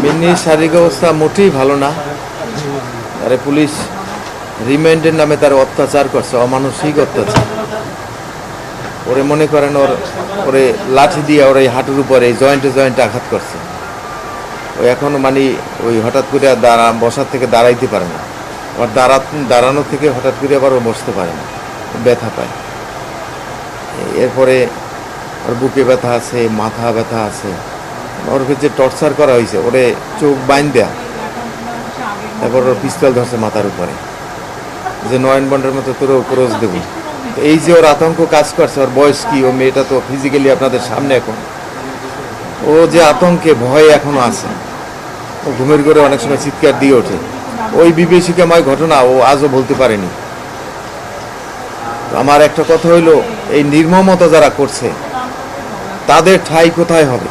মিন্নির শারীরিক অবস্থা মোটেই ভালো না। আরে পুলিশ রিমান্ডের নামে তার অত্যাচার করছে, অমানসিক অত্যাচার। ওরে মনে করেন ওরে লাঠি দিয়ে ওর এই হাঁটুর উপরে এই জয়েন্টে আঘাত করছে। ও এখনও মানে ওই হঠাৎ করে বসার থেকে দাঁড়াইতে পারে না। আবার দাঁড়ানো থেকে হঠাৎ করে আবার ও বসতে পারে না, ব্যথা পায়। এরপরে ওর বুকে ব্যথা আছে, মাথা ব্যথা আছে। ওরকে যে টর্চার করা হয়েছে, ওরে চোখ বাইন দেয়া, তারপর ওর পিস্তল ধরছে মাথার উপরে, যে নয়নবন্ডের মতো তোরও ক্রোজ দেব। তো এই যে ওর আতঙ্ক কাজ করছে, ওর বয়স কি, ও মেয়েটা তো ফিজিক্যালি আপনাদের সামনে এখন, ও যে আতঙ্কে ভয়ে এখনো আছে। ও ঘুমের ঘরে অনেক সময় চিৎকার দিয়ে ওঠে। ওই বিভীষিকাময় ঘটনা ও আজও বলতে পারেনি। আমার একটা কথা হইল, এই নির্মমতা যারা করছে তাদের ঠাঁই কোথায় হবে?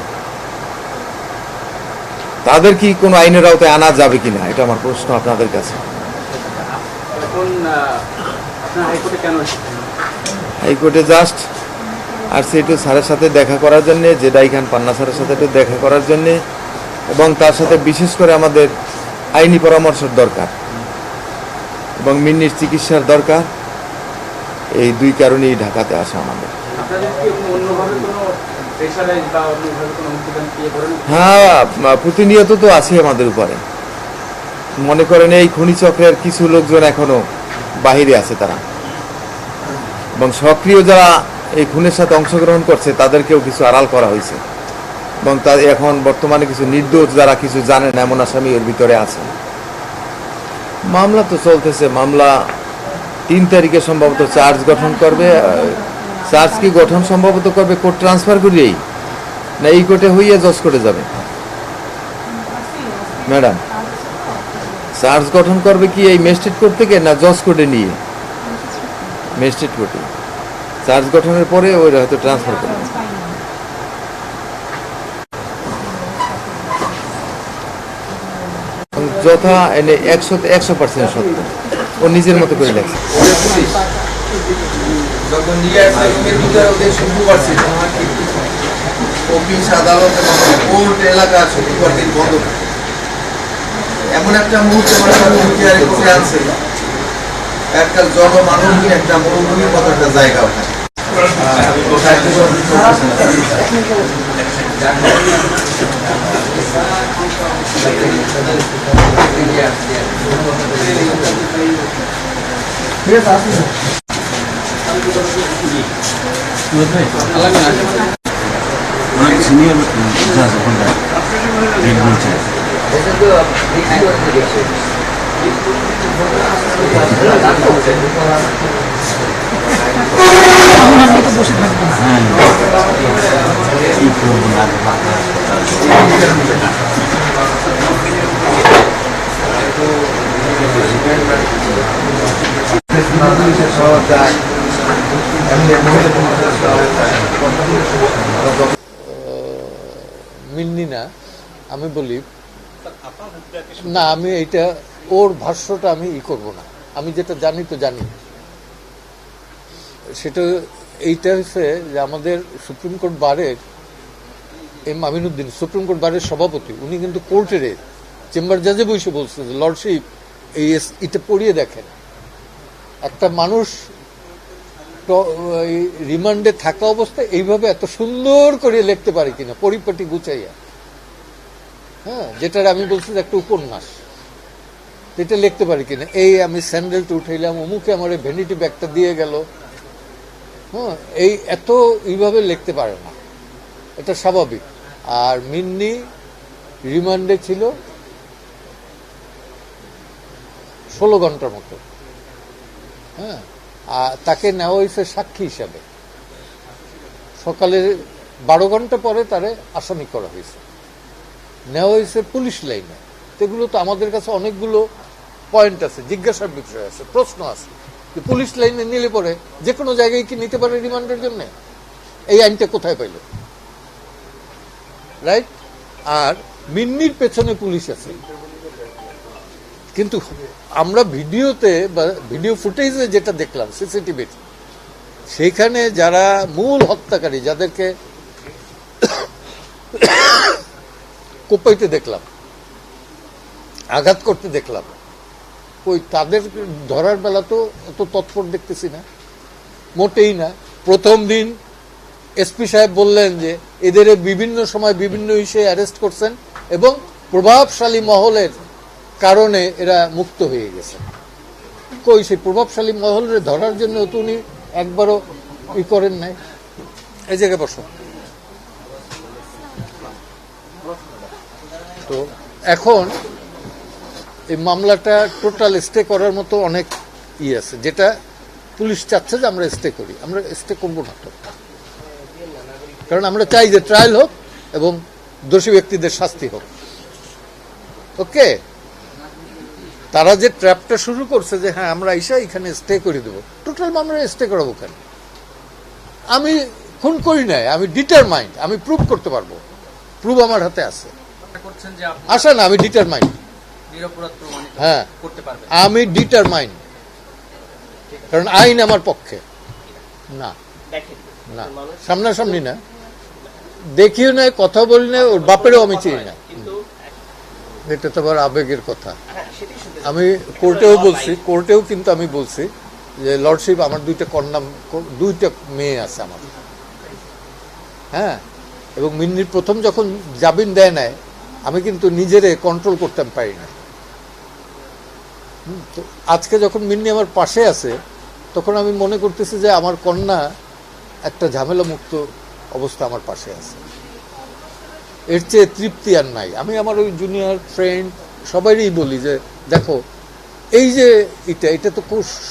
তাদের কি কোনো আইনের আওতায় আনা যাবে কিনা, এটা আমার প্রশ্ন আপনাদের কাছে। হাইকোর্টে জাস্ট আর একটু স্যারের সাথে দেখা করার জন্যে, জেডাই খান পান্না স্যারের সাথে একটু দেখা করার জন্যে, এবং তার সাথে বিশেষ করে আমাদের আইনি পরামর্শের দরকার এবং মিন্নির চিকিৎসার দরকার। এই দুই কারণেই ঢাকাতে আসা আমাদের। হ্যাঁ, প্রতিনিয়ত তো আছে আমাদের উপরে। মনে করেন এই খনি চক্রের কিছু লোকজন এখনো বাহিরে আছে তারা, এবং সক্রিয় যারা এই খুনের সাথে অংশগ্রহণ করছে তাদেরকেও কিছু আড়াল করা হয়েছে, এবং তার এখন বর্তমানে কিছু নির্দোষ যারা কিছু জানে না এমন আসামি এর ভিতরে আছে। মামলা তো চলতেছে। মামলা 3 তারিখে সম্ভবত চার্জ গঠন করবে। চার্জ কি গঠন সম্ভবত করবে কোর্ট ট্রান্সফার করিয়েই, না এই কোর্টে হইয়া জজ কোর্টে যাবে? ম্যাডাম, চার্জ গঠন করবে কি এই ম্যাজিস্ট্রেট কোর্ট থেকে, না জজ কোর্টে নিয়ে? ম্যাজিস্ট্রেট কোর্টে চার্জ গঠনের পরে ওই হয়তো ট্রান্সফার করবে। যথা এনে 100% সত্য, ও নিজের মতো করে লেখছে। যখন নিয়ে আসছে রুমের ভিতরে ওদের শুক্রবার ছিল, অফিস আদালত এবং কোর্ট এলাকা শুক্রবার দিন বন্ধ থাকে। এমন একটা মুহূর্তে বসে আছে, একটা জনমানবহীন একটা মরুভূমির মতো একটা জায়গা ওখানে। সিনিয়র বসে থাকবো। হ্যাঁ, কি করবো না, মিন্নি না, আমি বলি না, আমি এইটা ওর ভাষ্যটা আমি করব না। আমি যেটা জানি তো জানি, সেটা এইটা হচ্ছে যে আমাদের সুপ্রিম কোর্ট বারের এম আমিনুদ্দিন, সুপ্রিম কোর্ট বারের সভাপতি, উনি কিন্তু কোর্টের চেম্বার জাজে বসে বলছে যে লর্ডশিপ এই এটা পড়িয়ে দেখেন, একটা মানুষ রিমান্ডে থাকা অবস্থায় এইভাবে এত সুন্দর করে লিখতে পারে কিনা, পরিপাটি গুছাইয়া। হ্যাঁ, যেটার আমি বলছি যে একটা উপন্যাস, এটা লিখতে পারি কিনা। এই আমি স্যান্ডেলটা উঠাইলাম, অমুকে আমার ভ্যানিটি ব্যাগটা দিয়ে গেল। হ্যাঁ, এই এত এইভাবে লিখতে পারে না, এটা স্বাভাবিক। আর মিন্নি রিমান্ডে ছিল 16 ঘন্টার মতো। হ্যাঁ, আর তাকে নেওয়া হয়েছে সাক্ষী হিসাবে। সকালে 12 ঘন্টা পরে তারে আসামি করা হয়েছে, নেওয়া হয়েছে পুলিশ লাইনে। এগুলো তো আমাদের কাছে অনেকগুলো পয়েন্ট আছে, জিজ্ঞাসার বিষয় আছে, প্রশ্ন আছে। পুলিশ লাইনে নিলে পরে যে কোনো জায়গায় কি নিতে পারে রিমান্ডের জন্য? এই আইনটা কোথায় পাইল? রাইট। আর মিন্নির পেছনে পুলিশ আছে, কিন্তু আমরা ভিডিওতে বা ভিডিও ফুটেজে যেটা দেখলাম সিসিটিভির, সেখানে যারা মূল হত্যাকারী, যাদেরকে কোপাইতে দেখলাম, আঘাত করতে দেখলাম, ওই তাদের ধরার বেলা তো অত তৎপর দেখতেছি না, মোটেই না। প্রথম দিন এসপি সাহেব বললেন যে এদের বিভিন্ন সময় বিভিন্ন ইস্যুয়ে অ্যারেস্ট করছেন এবং প্রভাবশালী মহলের কারণে এরা মুক্ত হয়ে গেছে। কই সেই প্রভাবশালী মহলের ধরার জন্য তো উনি একবারও করেন নাই। এই জায়গায় বসো। তো এখন এই মামলাটা টোটাল স্টে করার মতো অনেক আছে, যেটা পুলিশ চাচ্ছে যে আমরা স্টে করি। আমরা স্টে করবো না তো, কারণ আমরা চাই যে ট্রায়াল হোক এবং দোষী ব্যক্তিদের শাস্তি হোক। ওকে, তারা যে ট্র্যাপটা শুরু করছে যে হ্যাঁ আমরা এখানে স্টে করে দেবো, টোটাল মামলা স্টে করাবো কেন? আমি খুন করি নাই, আমি ডিটারমাইন্ড, আমি প্রুভ করতে পারবো, প্রুভ আমার হাতে আছে। আসা না, আমি ডিটারমাইন্ড, হ্যাঁ আমি ডিটারমাইন্ড, কারণ আইন আমার পক্ষে না। না সামনাসামনি না, দেখিও না, কথা বলি না, ওর বাপেরও আমি চিনি না। এটা তো আবার আবেগের কথা। আমি কোর্টেও কিন্তু আমি বলছি যে লর্ডশিপ, আমার দুইটা মেয়ে আছে আমার, হ্যাঁ, এবং মিন্নির প্রথম যখন জামিন দেয় নাই, আমি কিন্তু নিজেরে কন্ট্রোল করতে পারি না। তো আজকে যখন মিন্নি আমার পাশে আছে, তখন আমি মনে করতেছি যে আমার কন্যা একটা ঝামেলা মুক্ত অবস্থা আমার পাশে আছে। এর চেয়ে তৃপ্তি আর নাই। আমি আমার ওই জুনিয়র ফ্রেন্ড সবাইই বলি যে দেখো, এই যে এটা তো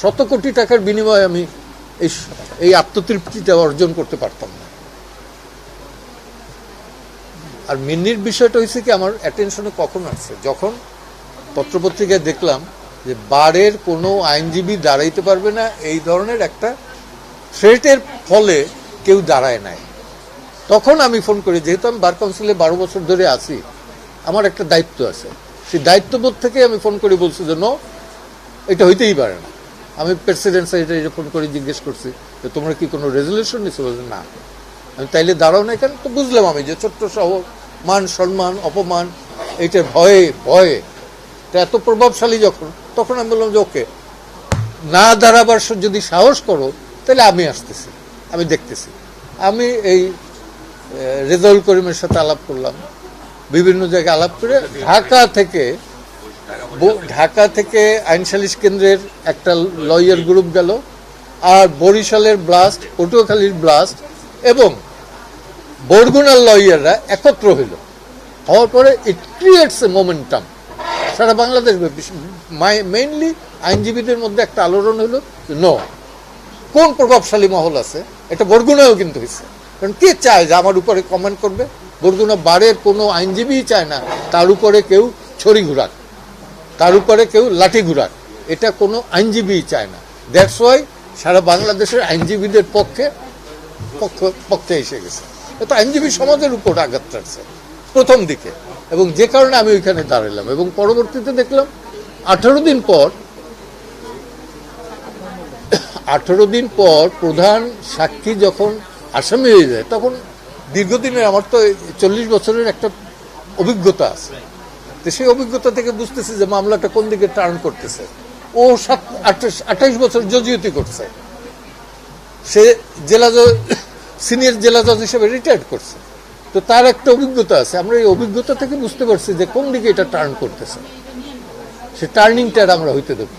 শত কোটি টাকার বিনিময়ে আমি এই আত্মতৃপ্তিটা অর্জন করতে পারতাম না। আর মিন্নির বিষয়টা হয়েছে কি, আমার অ্যাটেনশনে কখন আসছে, যখন পত্রপত্রিকায় দেখলাম যে বারের কোনো আইনজীবী দাঁড়াইতে পারবে না, এই ধরনের একটা থ্রেটের ফলে কেউ দাঁড়ায় নাই। তখন আমি ফোন করি, যেহেতু আমি বার কাউন্সিলে 12 বছর ধরে আছি, আমার একটা দায়িত্ব আছে, সেই দায়িত্ববোধ থেকে আমি ফোন করে বলছি যে নো, এটা হইতেই পারে না। আমি প্রেসিডেন্ট সেক্রেটারি ফোন করে জিজ্ঞেস করছি যে তোমরা কি কোনো রেজলিউশন নিচ্ছ? বলছে না। আমি তাইলে দাঁড়াও না কেন? তো বুঝলাম আমি যে ছোট্ট শহর, মান সম্মান অপমান, এইটার ভয়ে এটা এত প্রভাবশালী যখন, তখন আমি বললাম যে ওকে, না দাঁড়াবার যদি সাহস করো তাহলে আমি আসতেছি, আমি দেখতেছি। আমি এই রেজাউল করিমের সাথে আলাপ করলাম, বিভিন্ন জায়গায় আলাপ করে ঢাকা থেকে আইন সালিশ কেন্দ্রের একটা লয়ার গ্রুপ গেল, আর বরিশালের ব্লাস্ট, পটুয়াখালীর ব্লাস্ট এবং বরগুনার লয়াররা একত্র হওয়ার পরে ইট ক্রিয়েটস এ মোমেন্টাম সারা বাংলাদেশ। মেইনলি আইনজীবীদের মধ্যে একটা আলোড়ন হলো, নো, কোন প্রভাবশালী মহল আছে, এটা বরগুনায়ও কিন্তু হয়েছে। কারণ কে চায় যে আমার উপরে কমেন্ট করবে? বরগুনা বারের কোনো আইনজীবী চায় না তার উপরে কেউ ছড়ি ঘুরাক, তার উপরে কেউ লাঠি ঘুরাক, এটা কোনো আইনজীবী চায় না। দ্যাটস ওয়াই সারা বাংলাদেশের আইনজীবীদের পক্ষে এসে গেছে। এটা আইনজীবী সমাজের উপর আঘাত রাখছে প্রথম দিকে, এবং যে কারণে আমি ওইখানে দাঁড়ালাম। এবং পরবর্তীতে দেখলাম 18 দিন পর প্রধান সাক্ষী যখন আসামি হয়ে যায়, তখন দীর্ঘদিনের, আমার তো 40 বছরের একটা অভিজ্ঞতা আছে, তো সেই অভিজ্ঞতা থেকে বুঝতেছি যে মামলাটা কোন দিকে টার্ন করতেছে। ও 28 বছর জজিয়তি করছে, সে সিনিয়র জেলা জজ হিসেবে রিটায়ার্ড করছে, তো তার একটা অভিজ্ঞতা আছে। আমরা এই অভিজ্ঞতা থেকে বুঝতে পারছি যে কোন দিকে এটা টার্ন করতেছে, সে টার্নিংটা আমরা হইতে দেব।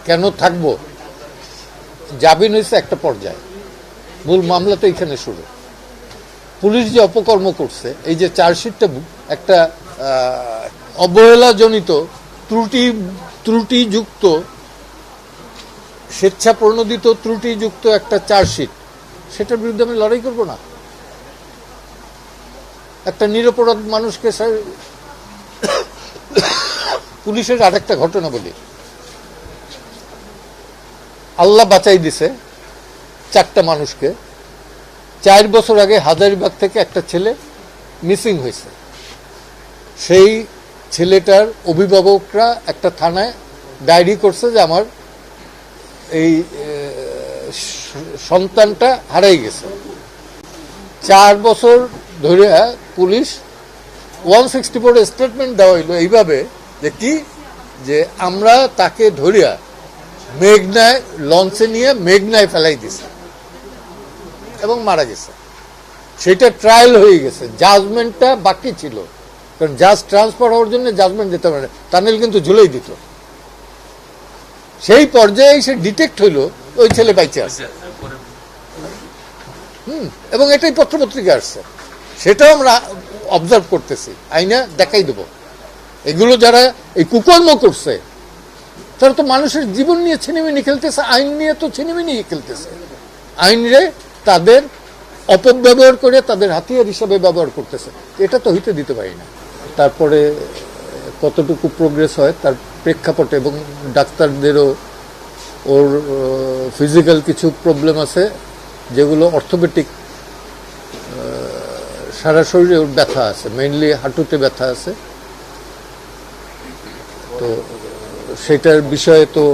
কেন থাকবো? জামিন হয়েছে একটা পর্যায়ে, মূল মামলা তো এখানে শুরু। পুলিশ যে অপকর্ম করছে, এই যে চার্জশিটটা একটা অবহেলাজনিত ত্রুটিযুক্ত, স্বেচ্ছা প্রণোদিত ত্রুটিযুক্ত একটা চার্জশিট, সেটার বিরুদ্ধে আমি লড়াই করব না? একটা নিরপরাধ মানুষকে, পুলিশের আরেকটা ঘটনা বলি, আল্লাহ বাঁচাই দিছে 4টা মানুষকে। 4 বছর আগে হাজারীবাগ থেকে একটা ছেলে মিসিং হয়েছে। সেই ছেলেটার অভিভাবকরা একটা থানায় ডায়েরি করছে যে আমার এই সন্তানটা হারাই গেছে। 4 বছর ধরে পুলিশ 164 স্টেটমেন্ট দেওয়া হইলো এইভাবে যে কি, যে আমরা তাকে ধরিয়া মেঘনায় লঞ্চে নিয়ে মেঘনায় ফেলাই দিছে এবং মারা গেছে। সেটা ট্রায়াল হয়ে গেছে, জাজমেন্টটা বাকি ছিল, কারণ জাজ ট্রান্সফার হওয়ার জন্য জাজমেন্ট দিতে পারে, তানিল কিন্তু ঝুলেই দিত। সেই পর্যায়ে সে ডিটেক্ট হইলো ওই ছেলে বাইচে আছে, এবং এটাই পত্রপত্রিকা আসছে, সেটাও আমরা অবজার্ভ করতেছি, আইনা দেখাই দেব। এগুলো যারা এই কুকর্ম করছে তারা তো মানুষের জীবন নিয়ে ছিনিমিনি খেলতেছে, আইন নিয়ে তো ছিনিমিনি খেলতেছে। আইনরে তাদের অপব্যবহার করে তাদের হাতিয়ার হিসাবে ব্যবহার করতেছে, এটা তো হইতে দিতে পারি না। তারপরে কতটুকু প্রোগ্রেস হয় তার প্রেক্ষাপটে, এবং ডাক্তারদেরও ওর ফিজিক্যাল কিছু প্রবলেম আছে যেগুলো অর্থোপেডিক, সারা শরীরে ওর ব্যথা আছে, মেইনলি হাঁটুতে ব্যথা আছে। তো সেটার বিষয়ে তো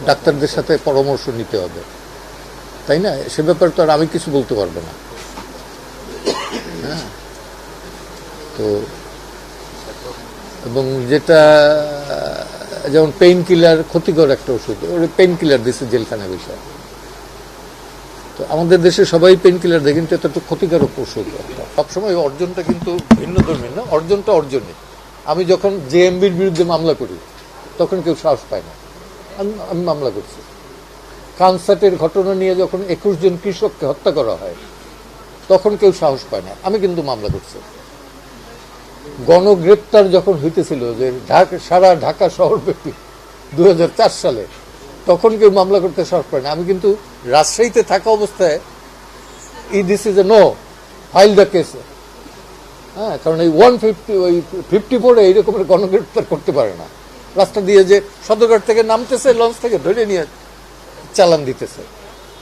ডাক্তারদের সাথে পরামর্শ নিতে হবে, তাই না? সে ব্যাপারে তো আর আমি কিছু বলতে পারবো না। হ্যাঁ, তো এবং যেটা যেমন পেইন কিলার, ক্ষতিকর একটা ওষুধ, ওর পেইন কিলার দিচ্ছে জেলখানা বিষয়। তো আমাদের দেশে সবাই পেইন কিলার দেয়, কিন্তু এটা তো ক্ষতিকারক ওষুধ। সবসময় অর্জনটা কিন্তু ভিন্ন ধর্মী না, অর্জনটা অর্জনই। আমি যখন জেএমবির বিরুদ্ধে মামলা করি তখন কেউ সাহস পায় না, আমি মামলা করছি। কানসার্টের ঘটনা নিয়ে যখন 21 জন কৃষককে হত্যা করা হয় তখন কেউ সাহস পায় না, আমি কিন্তু মামলা করছি। গণগ্রেপ্তার যখন হইতেছিল যে সারা ঢাকা শহরব্যাপী 2004 সালে, তখন কেউ মামলা করতে সাহস পায় না, আমি কিন্তু রাজশাহীতে থাকা অবস্থায় this is a no, file the case. হ্যাঁ, কারণ এই 54 এইরকমের গণগ্রেপ্তার করতে পারে না। রাস্তা দিয়ে যে সদরঘাট থেকে নামতেছে, লঞ্চ থেকে ধরে নিয়ে চালান দিতেছে।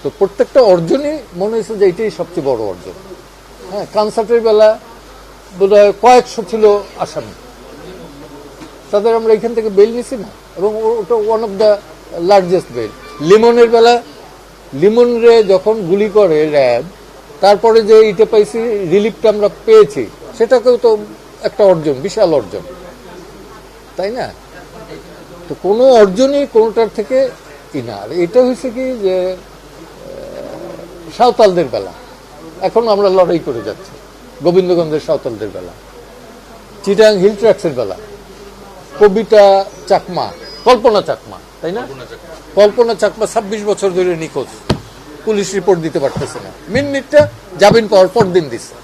তো প্রত্যেকটা অর্জনই মনে হয়েছে যে এটাই সবচেয়ে বড় অর্জন। হ্যাঁ, কনসার্টের বেলা বোধ হয় কয়েকশো ছিল আসামি, তাদের আমরা এখান থেকে বেল নিছি না, এবং ওটা one of the largest bell. লিমনের বেলা, লিমন রে যখন গুলি করে র্যাব, তারপরে যে ইটা পাইছি, রিলিফটা আমরা পেয়েছি, সেটাকেও তো একটা অর্জন, বিশাল অর্জন, তাই না? তো কোনো অর্জনই কোনোটার থেকে না। আর এটা হয়েছে কি যে সাঁওতালদের বেলা এখন আমরা লড়াই করে যাচ্ছি, গোবিন্দগঞ্জের সাঁওতালদের বেলা, চিটাং হিল ট্র্যাক্সের বেলা, কবিতা চাকমা, কল্পনা চাকমা, তাই না? কল্পনা চাকমা 26 বছর ধরে নিখোঁজ, পুলিশ রিপোর্ট দিতে পারতেছে না, মিনিটটা জামিন পাওয়ার পর দিন দিচ্ছে।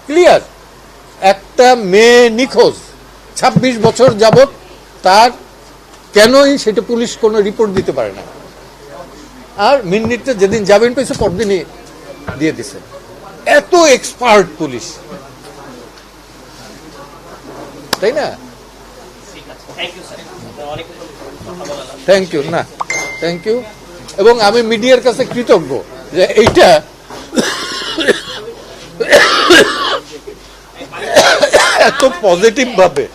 ক্লিয়ার, একটা মেয়ে নিখোঁজ 26 বছর যাবত, তার কেনই সেটা পুলিশ কোনো রিপোর্ট দিতে পারে না, আর মিনিটটা যেদিন জামিন পেয়েছে পরদিনই দিয়ে দিছে। এত এক্সপার্ট পুলিশ, তাই না? থ্যাংক ইউ, না থ্যাংক ইউ। এবং আমি মিডিয়ার কাছে কৃতজ্ঞ যে এইটা এত পজিটিভ ভাবে